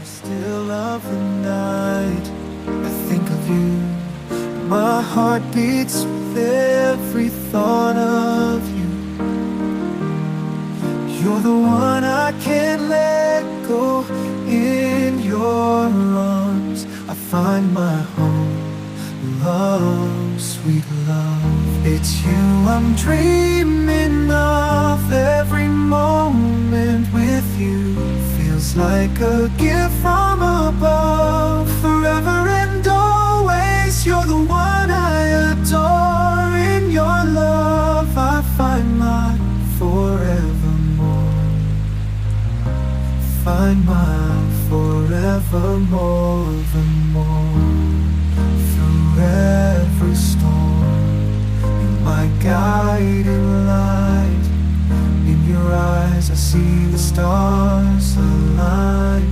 Still of the night, I think of you. My heart beats with every thought of you. You're the one I can't let go. In your arms I find my home. Love, sweet love, it's you I'm dreaming of. Every moment with you feels like a gift from above. Forever and always, you're the one I adore. In your love I find my forevermore. Find my forevermore, the more. Through every storm, you're my guiding light. In your eyes I see the stars align.